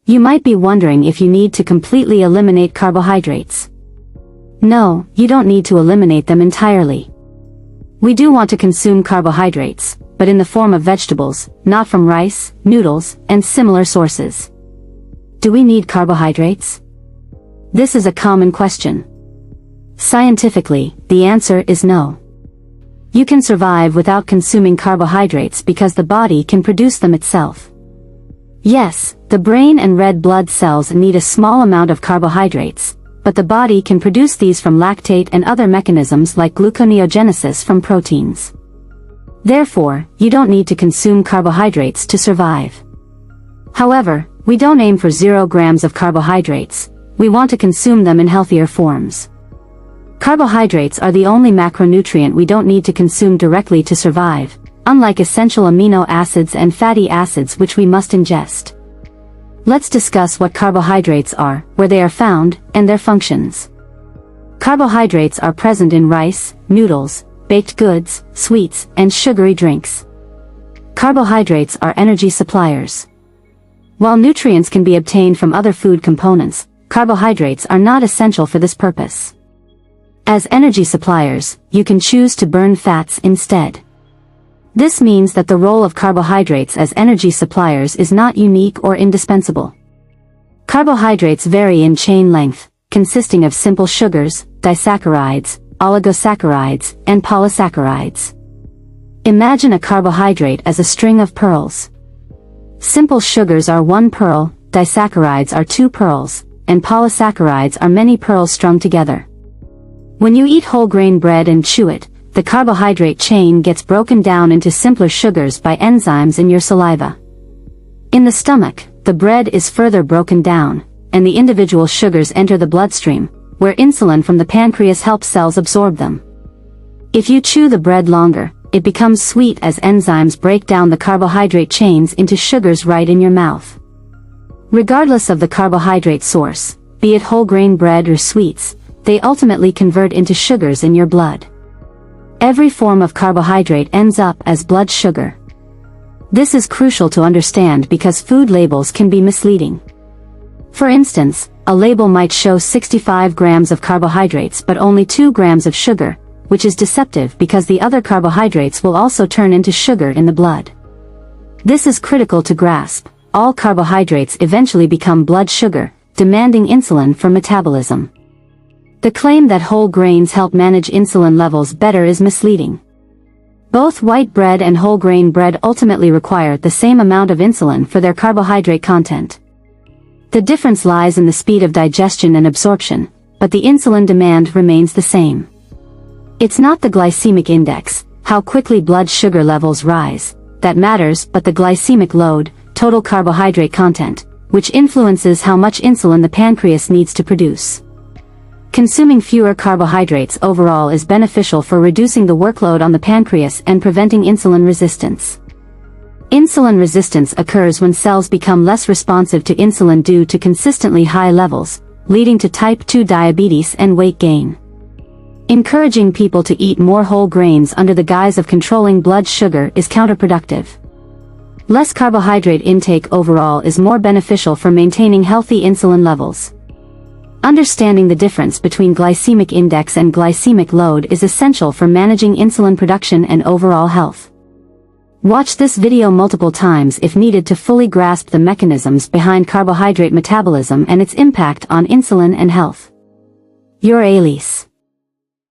You might be wondering if you need to completely eliminate carbohydrates. No, you don't need to eliminate them entirely. We do want to consume carbohydrates, but in the form of vegetables, not from rice, noodles, and similar sources. Do we need carbohydrates? This is a common question. Scientifically, the answer is no. You can survive without consuming carbohydrates because the body can produce them itself. Yes, the brain and red blood cells need a small amount of carbohydrates, but the body can produce these from lactate and other mechanisms like gluconeogenesis from proteins. Therefore, you don't need to consume carbohydrates to survive. However, we don't aim for 0 grams of carbohydrates, we want to consume them in healthier forms. Carbohydrates are the only macronutrient we don't need to consume directly to survive, unlike essential amino acids and fatty acids which we must ingest. Let's discuss what carbohydrates are, where they are found, and their functions. Carbohydrates are present in rice, noodles, baked goods, sweets, and sugary drinks. Carbohydrates are energy suppliers. While nutrients can be obtained from other food components, carbohydrates are not essential for this purpose. As energy suppliers, you can choose to burn fats instead. This means that the role of carbohydrates as energy suppliers is not unique or indispensable. Carbohydrates vary in chain length, consisting of simple sugars, disaccharides, oligosaccharides, and polysaccharides. Imagine a carbohydrate as a string of pearls. Simple sugars are one pearl, disaccharides are two pearls, and polysaccharides are many pearls strung together. When you eat whole grain bread and chew it, the carbohydrate chain gets broken down into simpler sugars by enzymes in your saliva. In the stomach, the bread is further broken down, and the individual sugars enter the bloodstream, where insulin from the pancreas helps cells absorb them. If you chew the bread longer, it becomes sweet as enzymes break down the carbohydrate chains into sugars right in your mouth. Regardless of the carbohydrate source, be it whole grain bread or sweets, they ultimately convert into sugars in your blood. Every form of carbohydrate ends up as blood sugar. This is crucial to understand because food labels can be misleading. For instance, a label might show 65 grams of carbohydrates but only 2 grams of sugar, which is deceptive because the other carbohydrates will also turn into sugar in the blood. This is critical to grasp. All carbohydrates eventually become blood sugar, demanding insulin for metabolism. The claim that whole grains help manage insulin levels better is misleading. Both white bread and whole grain bread ultimately require the same amount of insulin for their carbohydrate content. The difference lies in the speed of digestion and absorption, but the insulin demand remains the same. It's not the glycemic index, how quickly blood sugar levels rise, that matters, but the glycemic load, total carbohydrate content, which influences how much insulin the pancreas needs to produce. Consuming fewer carbohydrates overall is beneficial for reducing the workload on the pancreas and preventing insulin resistance. Insulin resistance occurs when cells become less responsive to insulin due to consistently high levels, leading to type 2 diabetes and weight gain. Encouraging people to eat more whole grains under the guise of controlling blood sugar is counterproductive. Less carbohydrate intake overall is more beneficial for maintaining healthy insulin levels. Understanding the difference between glycemic index and glycemic load is essential for managing insulin production and overall health. Watch this video multiple times if needed to fully grasp the mechanisms behind carbohydrate metabolism and its impact on insulin and health. Your Elise.